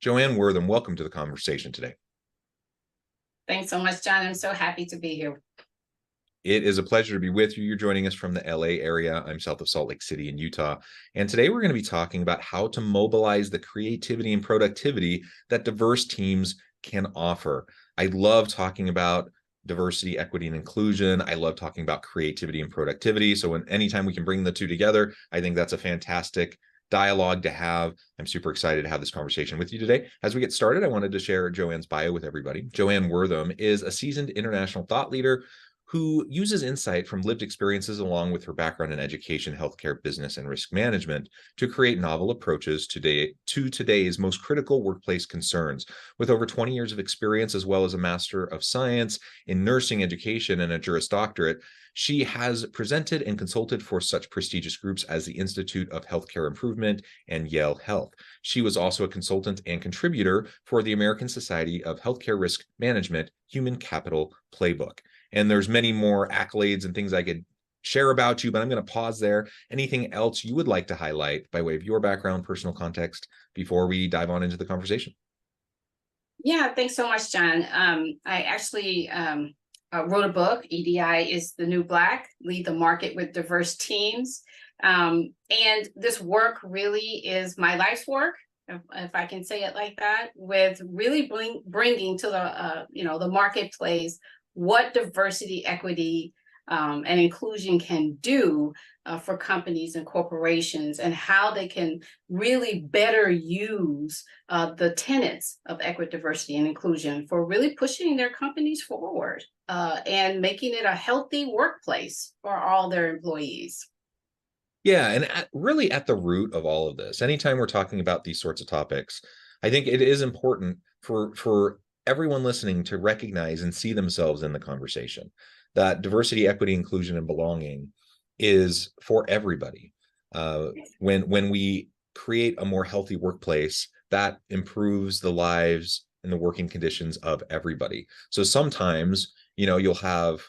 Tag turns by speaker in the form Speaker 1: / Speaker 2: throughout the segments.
Speaker 1: Joann Wortham, welcome to the conversation today.
Speaker 2: Thanks so much, John. I'm so happy to be here.
Speaker 1: It is a pleasure to be with you. You're joining us from the LA area. I'm south of Salt Lake City in Utah. And today we're going to be talking about how to mobilize the creativity and productivity that diverse teams can offer. I love talking about diversity, equity, and inclusion. I love talking about creativity and productivity. So anytime we can bring the two together, I think that's a fantastic dialogue to have. I'm super excited to have this conversation with you today. As we get started, I wanted to share Joann's bio with everybody. Joann Wortham is a seasoned international thought leader who uses insight from lived experiences along with her background in education, healthcare, business, and risk management to create novel approaches to today's most critical workplace concerns. With over 20 years of experience, as well as a Master of Science in Nursing Education and a Juris Doctorate, she has presented and consulted for such prestigious groups as the Institute of Healthcare Improvement and Yale Health. She was also a consultant and contributor for the American Society of Healthcare Risk Management Human Capital Playbook. And there's many more accolades and things I could share about you, but I'm going to pause there. Anything else you would like to highlight by way of your background, personal context, before we dive on into the conversation?
Speaker 2: Yeah, thanks so much, John. I actually wrote a book, EDI is the New Black, Lead the Market with Diverse Teams. And this work really is my life's work, if I can say it like that, with really bringing to the marketplace what diversity, equity, and inclusion can do for companies and corporations, and how they can really better use the tenets of equity, diversity, and inclusion for really pushing their companies forward and making it a healthy workplace for all their employees.
Speaker 1: Yeah, and really at the root of all of this, anytime we're talking about these sorts of topics, I think it is important for everyone listening to recognize and see themselves in the conversation, that diversity, equity, inclusion, and belonging is for everybody. When we create a more healthy workplace, that improves the lives and the working conditions of everybody. So sometimes, you'll have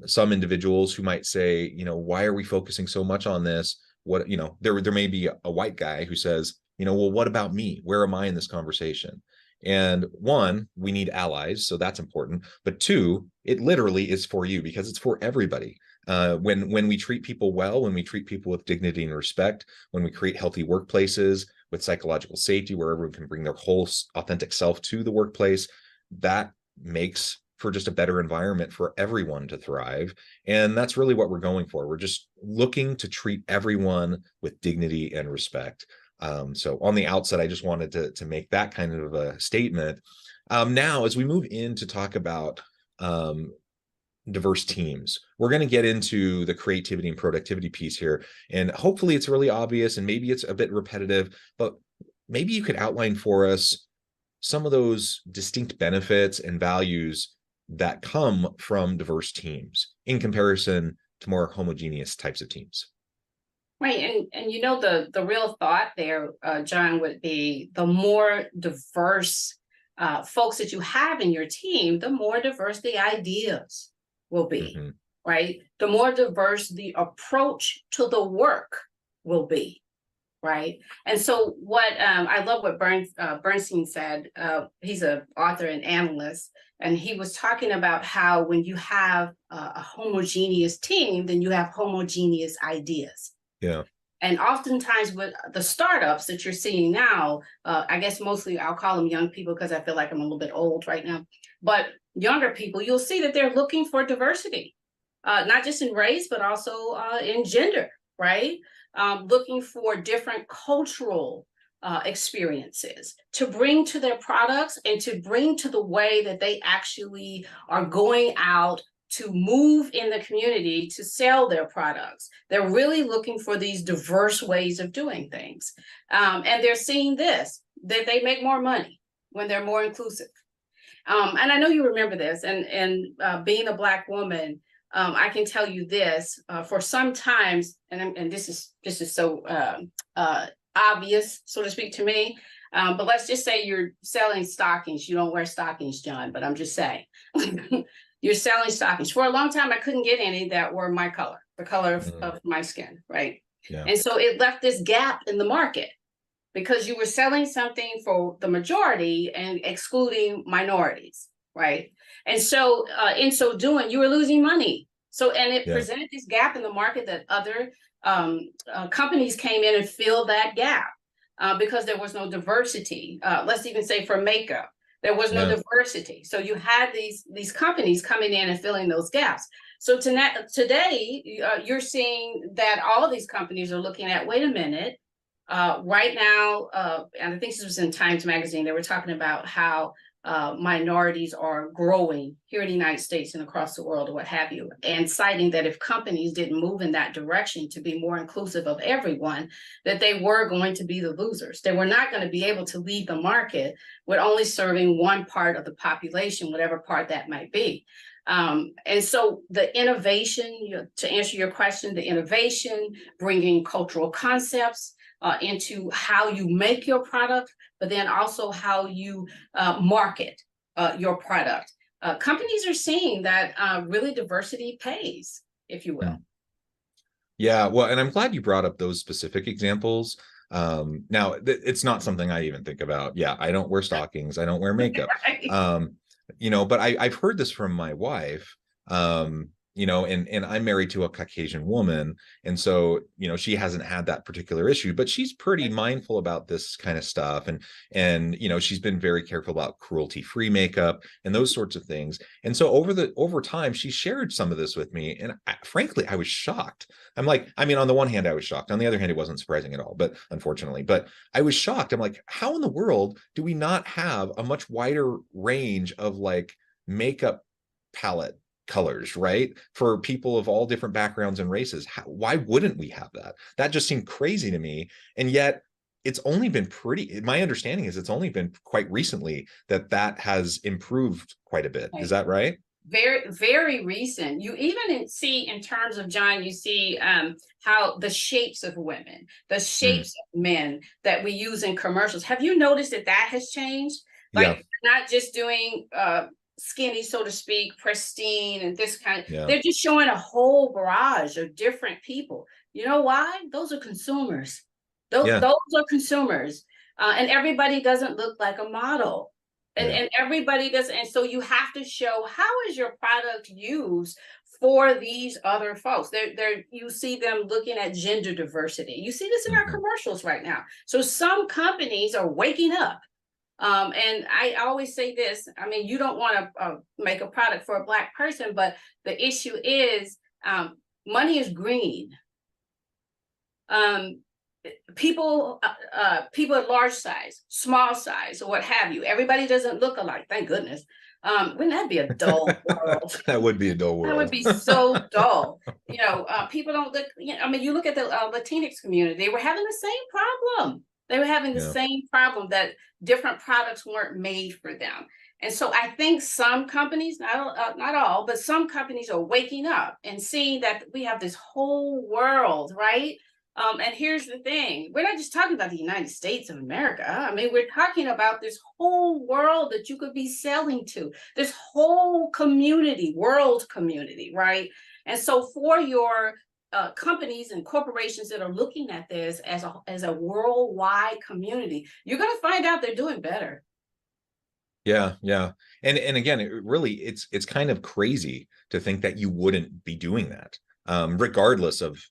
Speaker 1: some individuals who might say, why are we focusing so much on this? What, there may be a white guy who says, well, what about me? Where am I in this conversation? And one, we need allies, so that's important. But two, it literally is for you because it's for everybody. When we treat people well, when we treat people with dignity and respect, when we create healthy workplaces with psychological safety where everyone can bring their whole authentic self to the workplace, that makes for just a better environment for everyone to thrive. And that's really what we're going for. We're just looking to treat everyone with dignity and respect. So on the outset, I just wanted to make that kind of a statement. Now, as we move in to talk about diverse teams, we're going to get into the creativity and productivity piece here. And hopefully it's really obvious, and maybe it's a bit repetitive, but maybe you could outline for us some of those distinct benefits and values that come from diverse teams in comparison to more homogeneous types of teams.
Speaker 2: Right, and the real thought there, John, would be the more diverse folks that you have in your team, the more diverse the ideas will be, right? The more diverse the approach to the work will be, right? And so what I love what Bernstein said. He's an author and analyst, and he was talking about how when you have a homogeneous team, then you have homogeneous ideas.
Speaker 1: Yeah.
Speaker 2: And oftentimes with the startups that you're seeing now, I guess mostly I'll call them young people because I feel like I'm a little bit old right now, but younger people, you'll see that they're looking for diversity, not just in race, but also in gender, right? Looking for different cultural experiences to bring to their products and to bring to the way that they actually are going out to move in the community to sell their products. They're really looking for these diverse ways of doing things. And they're seeing that they make more money when they're more inclusive. And I know you remember this, and being a Black woman, I can tell you this, for some times, and this is so obvious, so to speak, to me, but let's just say you're selling stockings. You don't wear stockings, John, but I'm just saying. You're selling stockings. For a long time, I couldn't get any that were my color, the color of my skin, right?
Speaker 1: Yeah.
Speaker 2: And so it left this gap in the market. because you were selling something for the majority and excluding minorities, right? And so in so doing, you were losing money. So, and it presented this gap in the market that other companies came in and filled that gap because there was no diversity. Let's even say for makeup, there was no diversity. So you had these companies coming in and filling those gaps. So today, you're seeing that all of these companies are looking at, wait a minute, right now, and I think this was in Times Magazine, they were talking about how minorities are growing here in the United States and across the world or what have you, and citing that if companies didn't move in that direction to be more inclusive of everyone, that they were going to be the losers. They were not going to be able to lead the market with only serving one part of the population, whatever part that might be. And so the innovation, to answer your question, the innovation, bringing cultural concepts into how you make your product, but then also how you market your product. Companies are seeing that really diversity pays, if you will.
Speaker 1: Yeah, well, and I'm glad you brought up those specific examples. Now, it's not something I even think about. Yeah, I don't wear stockings. I don't wear makeup. Right. You know, but I've heard this from my wife. You know, and I'm married to a Caucasian woman. And so, you know, she hasn't had that particular issue, but she's pretty mindful about this kind of stuff. And, you know, she's been very careful about cruelty-free makeup and those sorts of things. And so over time, she shared some of this with me. And frankly, I was shocked. I'm like, I mean, on the one hand, I was shocked. On the other hand, it wasn't surprising at all, but unfortunately, but I was shocked. I'm like, how in the world do we not have a much wider range of like makeup palette colors, right? For people of all different backgrounds and races. Why wouldn't we have that? That just seemed crazy to me. And yet it's only been my understanding is it's only been quite recently that has improved quite a bit. Is that right?
Speaker 2: Very, very recent. You even see in terms of, John, you see how the shapes of women, the shapes of men that we use in commercials. Have you noticed that has changed? Like, not just doing skinny, so to speak, pristine, and this kind of, they're just showing a whole barrage of different people. You know why? Those are consumers. Those are consumers. And everybody doesn't look like a model. And everybody does. And so you have to show, how is your product used for these other folks? You see them looking at gender diversity. You see this in our commercials right now. So some companies are waking up. And I always say this, I mean, you don't want to make a product for a Black person, but the issue is money is green. People at large size, small size, or what have you, everybody doesn't look alike, thank goodness. Wouldn't that be a dull world?
Speaker 1: That would be a dull world.
Speaker 2: That would be so dull. You know, people don't look, you know, I mean, you look at the Latinx community, they were having the same problem. They were having the same problem, that different products weren't made for them. And so I think some companies, not all, but some companies are waking up and seeing that we have this whole world, right? And here's the thing, we're not just talking about the United States of America. I mean, we're talking about this whole world that you could be selling to, this whole community, world community, right? And so for your companies and corporations that are looking at this as a worldwide community, you're going to find out they're doing better.
Speaker 1: Yeah. And again, it's kind of crazy to think that you wouldn't be doing that, regardless of,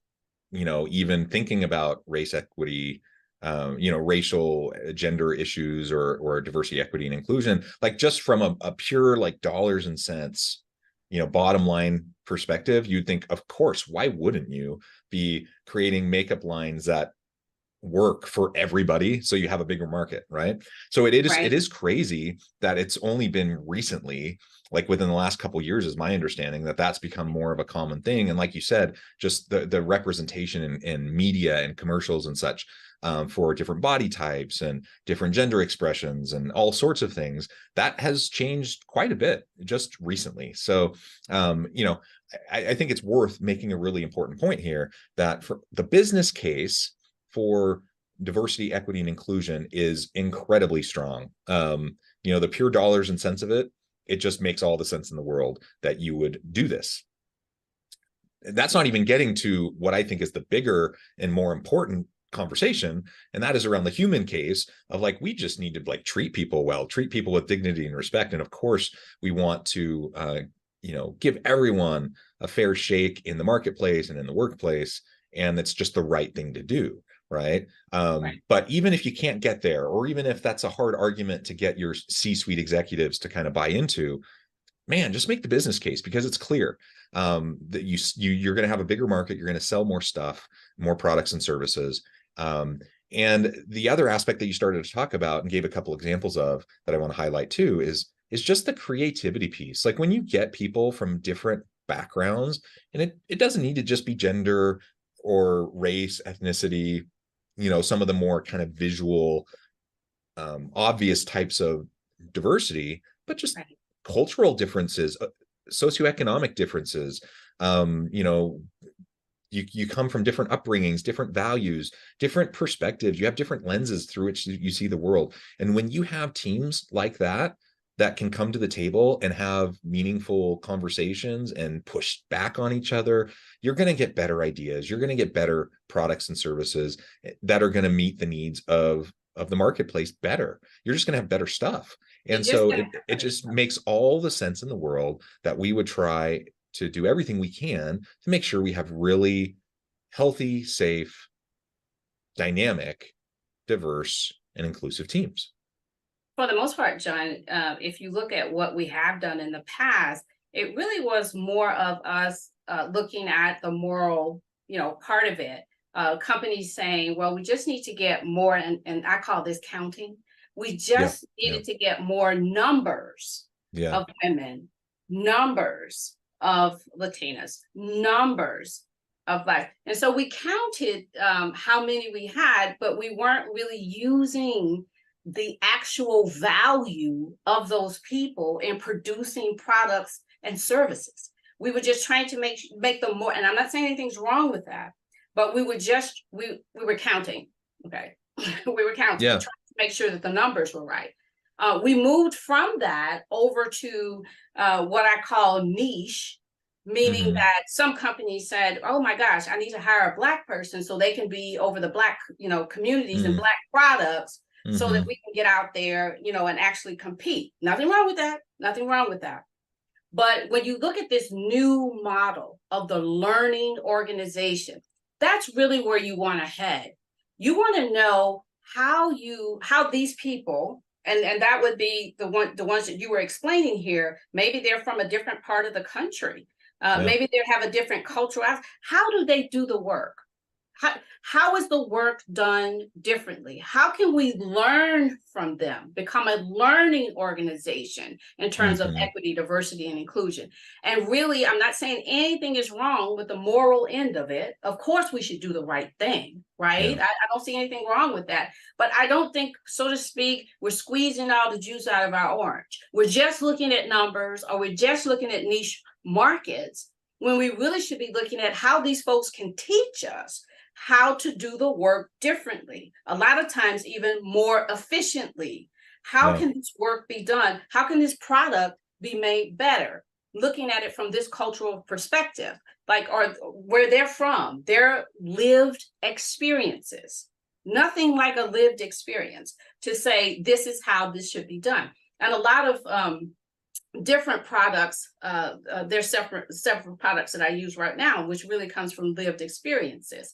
Speaker 1: you know, even thinking about race equity, you know, racial gender issues or diversity, equity, and inclusion, like just from a pure like dollars and cents, you know, bottom line perspective, you'd think, of course, why wouldn't you be creating makeup lines that work for everybody so you have a bigger market, right? So it is crazy that it's only been recently, like within the last couple of years, is my understanding, that's become more of a common thing. And like you said, just the representation in media and commercials and such, for different body types and different gender expressions and all sorts of things, that has changed quite a bit just recently. So, you know, I think it's worth making a really important point here, that for the business case for diversity, equity, and inclusion is incredibly strong. You know, the pure dollars and cents of it just makes all the sense in the world that you would do this. That's not even getting to what I think is the bigger and more important conversation, and that is around the human case of like, we just need to like treat people well, treat people with dignity and respect, and of course we want to give everyone a fair shake in the marketplace and in the workplace, and that's just the right thing to do, right?
Speaker 2: Right.
Speaker 1: But even if you can't get there, or even if that's a hard argument to get your C-suite executives to kind of buy into, man, just make the business case, because it's clear that you're going to have a bigger market, you're going to sell more stuff, more products and services. And the other aspect that you started to talk about and gave a couple examples of that I want to highlight too is just the creativity piece. Like when you get people from different backgrounds, and it doesn't need to just be gender or race, ethnicity, some of the more kind of visual, obvious types of diversity, but just
Speaker 2: Right.
Speaker 1: cultural differences, socioeconomic differences. You come from different upbringings, different values, different perspectives. You have different lenses through which you see the world. And when you have teams like that can come to the table and have meaningful conversations and push back on each other, you're going to get better ideas. You're going to get better products and services that are going to meet the needs of the marketplace better. You're just going to have better stuff. And so it just makes all the sense in the world that we would try to do everything we can to make sure we have really healthy, safe, dynamic, diverse, and inclusive teams.
Speaker 2: For the most part, John, if you look at what we have done in the past, it really was more of us looking at the moral, part of it. Companies saying, well, we just need to get more, and I call this counting. We just needed to get more numbers of women, numbers of Latinas, numbers of Black. And so we counted how many we had, but we weren't really using the actual value of those people in producing products and services. We were just trying to make them more, and I'm not saying anything's wrong with that, but we were counting, okay? We were counting, trying to make sure that the numbers were right. We moved from that over to what I call niche, meaning that some companies said, oh my gosh, I need to hire a Black person so they can be over the Black, communities and Black products, so that we can get out there, and actually compete. Nothing wrong with that. Nothing wrong with that. But when you look at this new model of the learning organization, that's really where you want to head. You want to know how these people, and that would be the ones that you were explaining here, maybe they're from a different part of the country. Maybe they have a different cultural. How do they do the work? How is the work done differently? How can we learn from them, become a learning organization in terms of equity, diversity, and inclusion? And really, I'm not saying anything is wrong with the moral end of it. Of course, we should do the right thing, right? I don't see anything wrong with that. But I don't think, so to speak, we're squeezing all the juice out of our orange. We're just looking at numbers, or we're just looking at niche markets, when we really should be looking at how these folks can teach us how to do the work differently, a lot of times even more efficiently. How can this work be done? How can this product be made better? Looking at it from this cultural perspective, or where they're from, their lived experiences. Nothing like a lived experience to say, this is how this should be done. And a lot of different products, there's several products that I use right now, which really comes from lived experiences.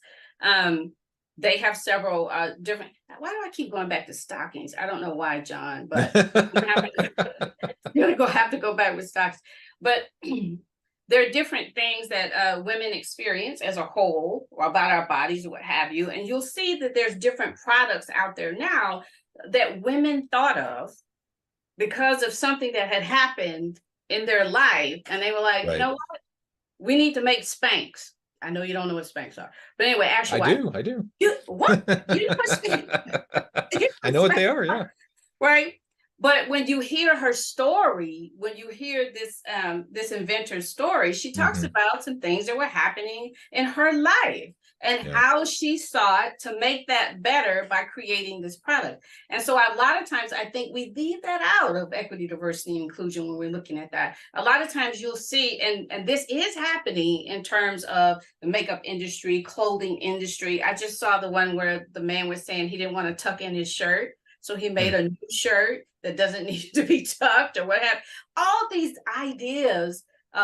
Speaker 2: They have several different. Why do I keep going back to stockings? I don't know why, John, but you're gonna have to go back with stockings. But there are different things that women experience as a whole, or about our bodies, or what have you. And you'll see that there's different products out there now that women thought of because of something that had happened in their life, and they were like, you know what? We need to make Spanx. I know you don't know what Spanx are, but anyway, actually,
Speaker 1: I do.
Speaker 2: What?
Speaker 1: I know what they are, yeah.
Speaker 2: Right. But when you hear her story, when you hear this inventor's story, she talks about some things that were happening in her life and how she sought to make that better by creating this product. And so a lot of times I think we leave that out of equity, diversity, and inclusion when we're looking at that. A lot of times you'll see, and this is happening in terms of the makeup industry, clothing industry. I just saw the one where the man was saying he didn't want to tuck in his shirt, so he made a new shirt that doesn't need to be tucked or what have. All these ideas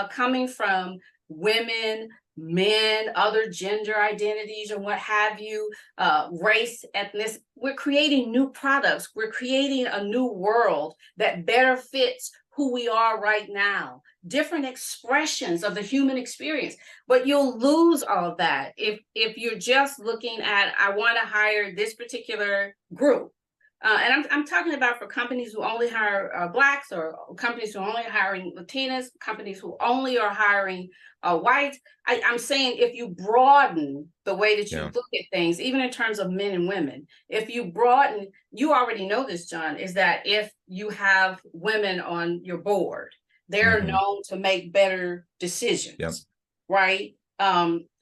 Speaker 2: coming from women, men, other gender identities, or what have you, race, ethnicity. We're creating new products. We're creating a new world that better fits who we are right now. Different expressions of the human experience. But you'll lose all of that if you're just looking at, I want to hire this particular group. And I'm talking about for companies who only hire Blacks, or companies who are only hiring Latinas, companies who only are hiring whites. I'm saying if you broaden the way that you look at things, even in terms of men and women, if you broaden, you already know this, John, is that if you have women on your board, they're known to make better decisions, right?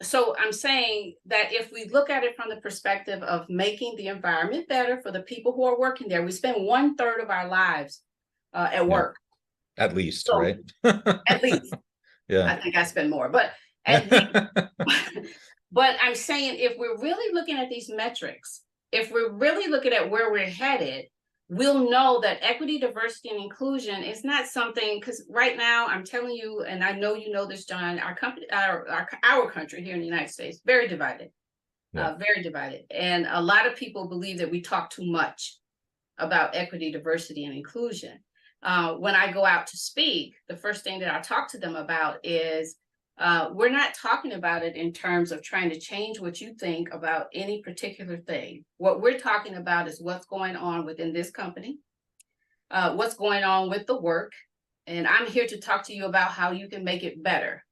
Speaker 2: So I'm saying that if we look at it from the perspective of making the environment better for the people who are working there, we spend 1/3 of our lives at work.
Speaker 1: At least,
Speaker 2: So,
Speaker 1: right?
Speaker 2: At least. I think I spend more, but at least. But I'm saying if we're really looking at these metrics, if we're really looking at where we're headed, we'll know that equity, diversity, and inclusion is not something, because right now I'm telling you, and I know you know this, John, our company, our country here in the United States, very divided, very divided. And a lot of people believe that we talk too much about equity, diversity, and inclusion. When I go out to speak, the first thing that I talk to them about is we're not talking about it in terms of trying to change what you think about any particular thing. What we're talking about is what's going on within this company, what's going on with the work. And I'm here to talk to you about how you can make it better.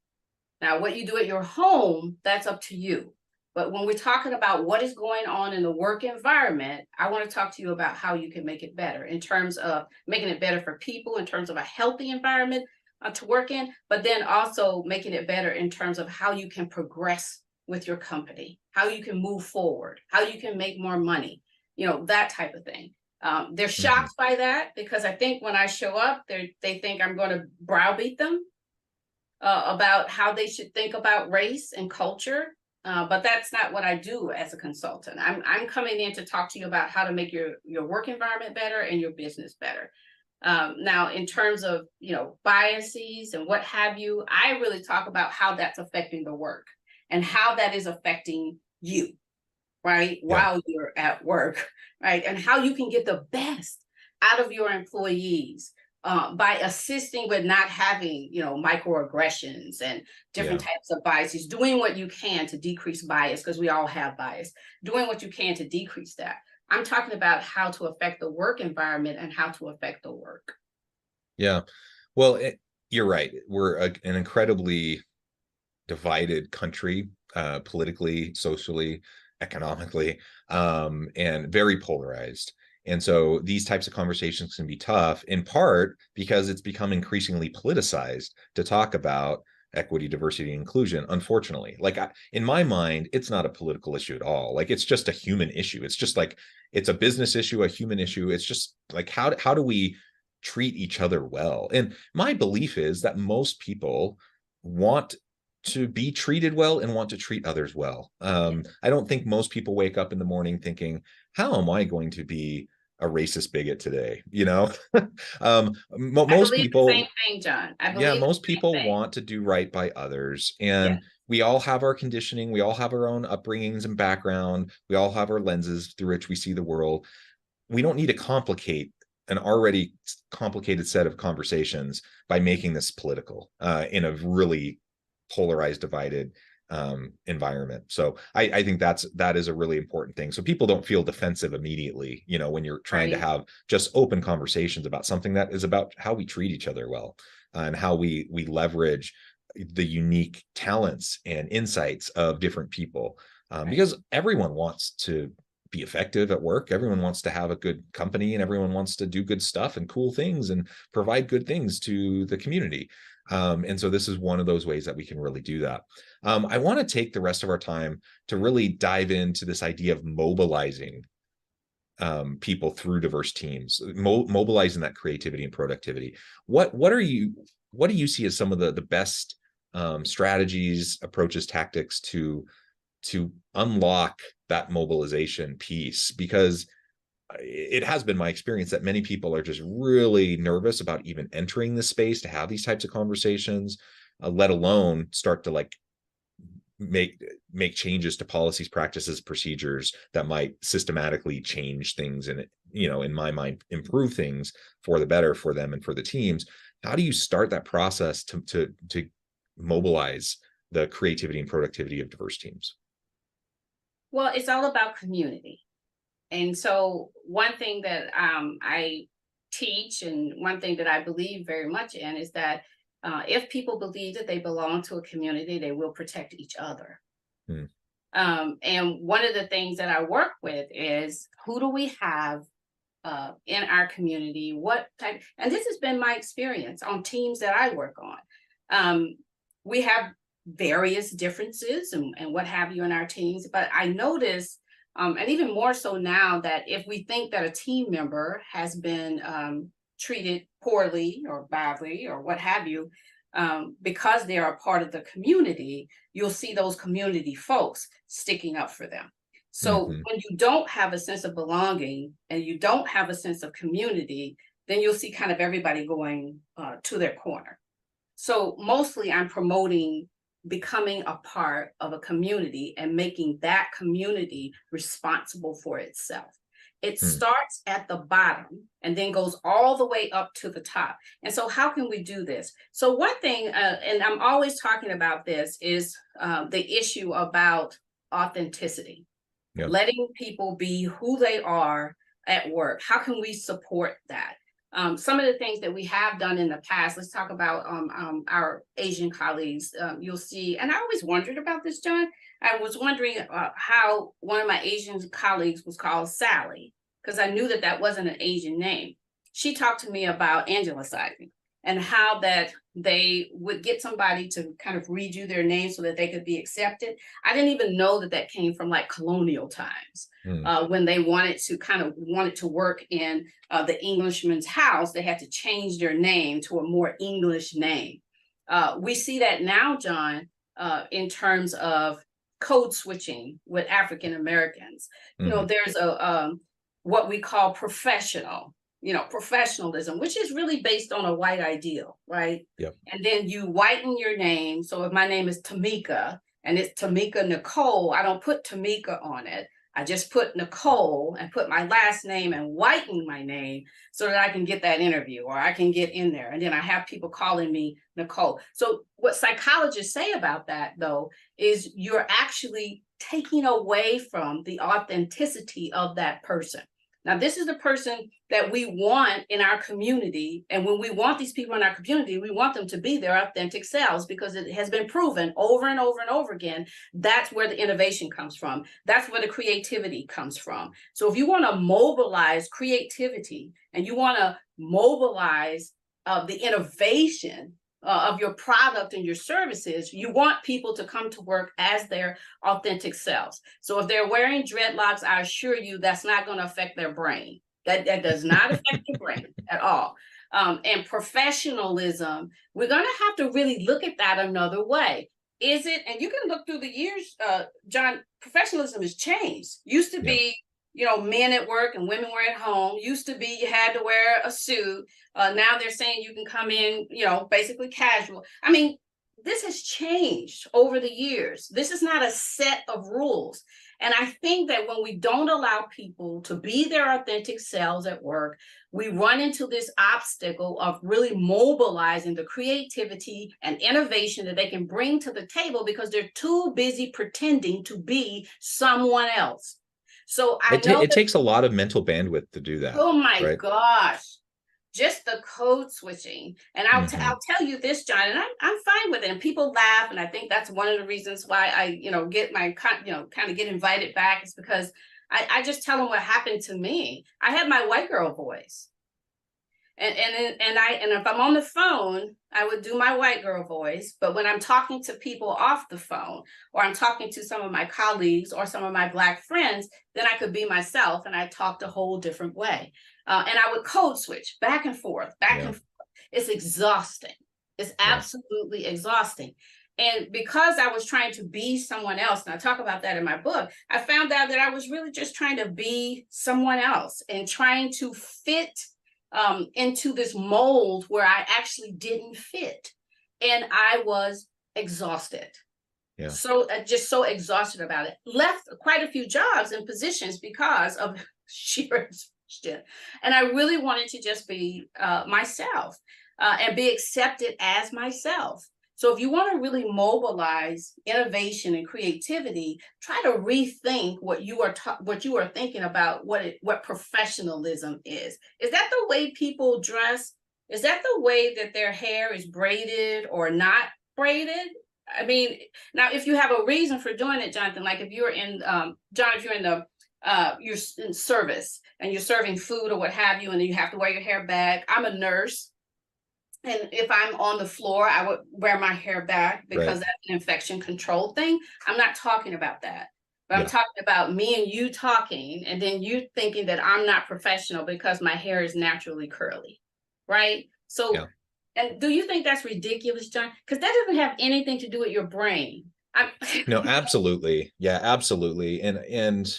Speaker 2: Now, what you do at your home, that's up to you. But when we're talking about what is going on in the work environment, I want to talk to you about how you can make it better in terms of making it better for people, in terms of a healthy environment to work in, but then also making it better in terms of how you can progress with your company, how you can move forward, how you can make more money, that type of thing. They're shocked by that because I think when I show up, they think I'm going to browbeat them about how they should think about race and culture. But that's not what I do as a consultant. I'm coming in to talk to you about how to make your work environment better and your business better. Now, in terms of, biases and what have you, I really talk about how that's affecting the work and how that is affecting you, right? While you're at work, right? And how you can get the best out of your employees by assisting with not having, microaggressions and different types of biases, doing what you can to decrease bias, because we all have bias, doing what you can to decrease that. I'm talking about how to affect the work environment and how to affect the work.
Speaker 1: Yeah, well, you're right. We're an incredibly divided country, politically, socially, economically, and very polarized. And so these types of conversations can be tough, in part because it's become increasingly politicized to talk about equity, diversity, and inclusion. Unfortunately, in my mind, it's not a political issue at all. It's just a human issue. It's just it's a business issue, a human issue. It's just how do we treat each other well? And my belief is that most people want to be treated well and want to treat others well. I don't think most people wake up in the morning thinking, how am I going to be a racist bigot today? Most people,
Speaker 2: the same thing, John.
Speaker 1: Most people want to do right by others. And we all have our conditioning. We all have our own upbringings and background. We all have our lenses through which we see the world. We don't need to complicate an already complicated set of conversations by making this political in a really polarized, divided environment. So I think that is a really important thing. So people don't feel defensive immediately, when you're trying to have just open conversations about something that is about how we treat each other well and how we leverage the unique talents and insights of different people, because everyone wants to be effective at work. Everyone wants to have a good company, and everyone wants to do good stuff and cool things and provide good things to the community. And so this is one of those ways that we can really do that. I want to take the rest of our time to really dive into this idea of mobilizing people through diverse teams, mobilizing that creativity and productivity. What do you see as some of the best strategies, approaches, tactics to unlock that mobilization piece? Because it has been my experience that many people are just really nervous about even entering the space to have these types of conversations, let alone start to like make changes to policies, practices, procedures that might systematically change things and, in my mind, improve things for the better for them and for the teams. How do you start that process to mobilize the creativity and productivity of diverse teams?
Speaker 2: Well, it's all about community. And so one thing that I teach, and one thing that I believe very much in, is that if people believe that they belong to a community, they will protect each other. Hmm. And one of the things that I work with is, who do we have in our community? What type? And this has been my experience on teams that I work on. We have various differences and what have you in our teams, but I notice, and even more so now, that if we think that a team member has been treated poorly or badly or what have you, because they are a part of the community, you'll see those community folks sticking up for them. So when you don't have a sense of belonging and you don't have a sense of community, then you'll see kind of everybody going to their corner. So mostly I'm promoting becoming a part of a community and making that community responsible for itself. It starts at the bottom and then goes all the way up to the top. And so how can we do this? So one thing, and I'm always talking about this, is the issue about authenticity. Yep. Letting people be who they are at work. How can we support that? Some of the things that we have done in the past, let's talk about our Asian colleagues. You'll see, and I always wondered about this, John. I was wondering how one of my Asian colleagues was called Sally, because I knew that that wasn't an Asian name. She talked to me about angelicizing and how that they would get somebody to kind of redo their name so that they could be accepted. I didn't even know that that came from like colonial times. When they wanted to work in the Englishman's house, they had to change their name to a more English name. We see that now, John, in terms of code switching with African Americans. There's a what we call professionalism, which is really based on a white ideal, right? Yep. And then you whiten your name. So if my name is Tamika and it's Tamika Nicole, I don't put Tamika on it. I just put Nicole and put my last name and whiten my name so that I can get that interview or I can get in there. And then I have people calling me Nicole. So what psychologists say about that, though, is you're actually taking away from the authenticity of that person. Now, this is the person that we want in our community. And when we want these people in our community, we want them to be their authentic selves, because it has been proven over and over and over again. That's where the innovation comes from. That's where the creativity comes from. So if you want to mobilize creativity and you want to mobilize the innovation of your product and your services, you want people to come to work as their authentic selves. So if they're wearing dreadlocks, I assure you that's not going to affect their brain. That does not affect your brain at all. And professionalism, we're going to have to really look at that another way. Is it, and you can look through the years, John, professionalism has changed. Used to be, men at work and women were at home. Used to be you had to wear a suit. Now they're saying you can come in, basically casual. I mean, this has changed over the years. This is not a set of rules. And I think that when we don't allow people to be their authentic selves at work, we run into this obstacle of really mobilizing the creativity and innovation that they can bring to the table because they're too busy pretending to be someone else. So it
Speaker 1: takes a lot of mental bandwidth to do that.
Speaker 2: Oh my gosh. Just the code switching. And I'll tell you this, John, and I'm fine with it. And people laugh. And I think that's one of the reasons why I, get my, kind of get invited back, is because I just tell them what happened to me. I had my white girl voice. And if I'm on the phone, I would do my white girl voice. But when I'm talking to people off the phone, or I'm talking to some of my colleagues or some of my Black friends, then I could be myself and I talked a whole different way. And I would code switch back and forth, back and forth. It's exhausting. It's absolutely exhausting. And because I was trying to be someone else, and I talk about that in my book, I found out that I was really just trying to be someone else and trying to fit into this mold where I actually didn't fit. And I was exhausted. So just so exhausted about it. Left quite a few jobs and positions because of sheer exhaustion. And I really wanted to just be myself and be accepted as myself. So if you want to really mobilize innovation and creativity, try to rethink what you are thinking about what professionalism is. Is that the way people dress? Is that the way that their hair is braided or not braided? I mean, now if you have a reason for doing it, Jonathan, like if you're in John, if you're in the you're in service and you're serving food or what have you, and then you have to wear your hair back. I'm a nurse. And if I'm on the floor, I would wear my hair back because that's an infection control thing. I'm not talking about that. But I'm talking about me and you talking, and then you thinking that I'm not professional because my hair is naturally curly, right? So, and do you think that's ridiculous, John? Because that doesn't have anything to do with your brain.
Speaker 1: No, absolutely. Yeah, absolutely. And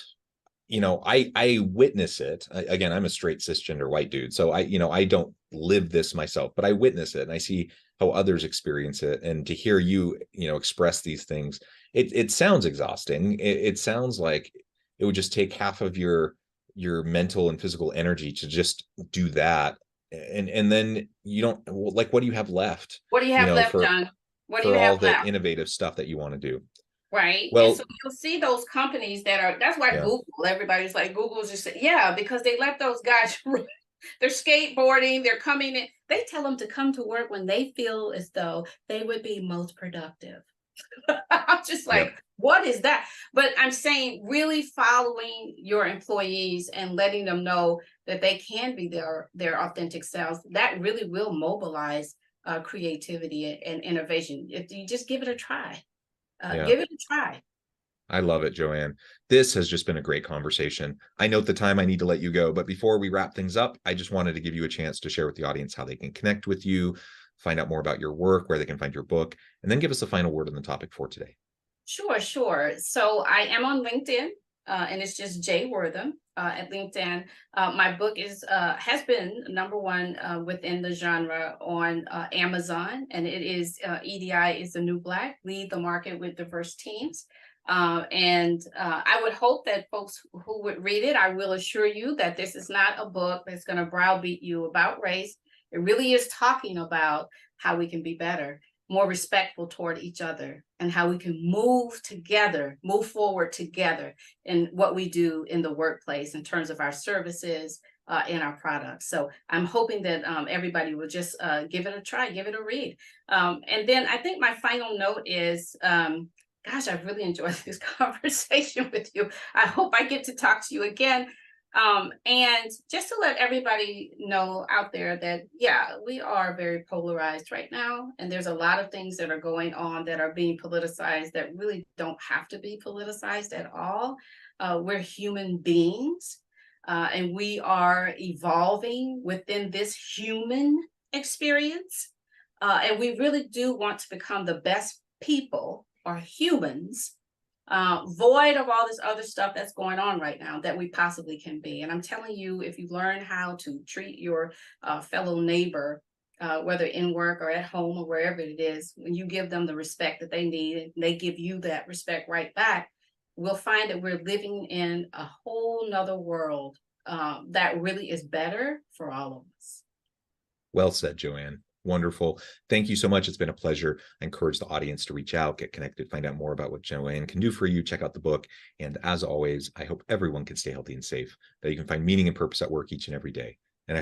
Speaker 1: you know, I witness it. Again, I'm a straight cisgender white dude, so I don't live this myself, but I witness it and I see how others experience it. And to hear you, express these things, it sounds exhausting. It sounds like it would just take half of your mental and physical energy to just do that. And then you don't, like, what do you have left?
Speaker 2: What do you have left, John? What do you
Speaker 1: have
Speaker 2: have left?
Speaker 1: The innovative stuff that you want to do.
Speaker 2: Right.
Speaker 1: Well,
Speaker 2: and so you'll see those companies that's why Google, everybody's like, Google's just, because they let those guys, they're skateboarding, they're coming in, they tell them to come to work when they feel as though they would be most productive. I'm just like, what is that? But I'm saying really following your employees and letting them know that they can be their authentic selves, that really will mobilize creativity and innovation. If you just give it a try. Give it a try.
Speaker 1: I love it, Joann. This has just been a great conversation. I note the time, I need to let you go, but before we wrap things up, I just wanted to give you a chance to share with the audience how they can connect with you, find out more about your work, where they can find your book, and then give us a final word on the topic for today.
Speaker 2: Sure. So I am on LinkedIn, and it's just J Wortham at LinkedIn. My book has been #1 within the genre on Amazon, and it is EDI is the New Black, Lead the Market with Diverse Teams. And I would hope that folks who would read it, I will assure you that this is not a book that's going to browbeat you about race. It really is talking about how we can be better, more respectful toward each other, and how we can move forward together in what we do in the workplace in terms of our services and our products. So I'm hoping that everybody will just give it a try, give it a read. And then I think my final note is, gosh, I've really enjoyed this conversation with you. I hope I get to talk to you again. And just to let everybody know out there that, we are very polarized right now. And there's a lot of things that are going on that are being politicized that really don't have to be politicized at all. We're human beings, and we are evolving within this human experience. And we really do want to become the best people or humans, void of all this other stuff that's going on right now that we possibly can be. And I'm telling you, if you learn how to treat your fellow neighbor, whether in work or at home or wherever it is, when you give them the respect that they need and they give you that respect right back, we'll find that we're living in a whole nother world that really is better for all of us.
Speaker 1: Well said, Joann. Wonderful. Thank you so much. It's been a pleasure. I encourage the audience to reach out, get connected, find out more about what Joann can do for you. Check out the book. And as always, I hope everyone can stay healthy and safe, that you can find meaning and purpose at work each and every day.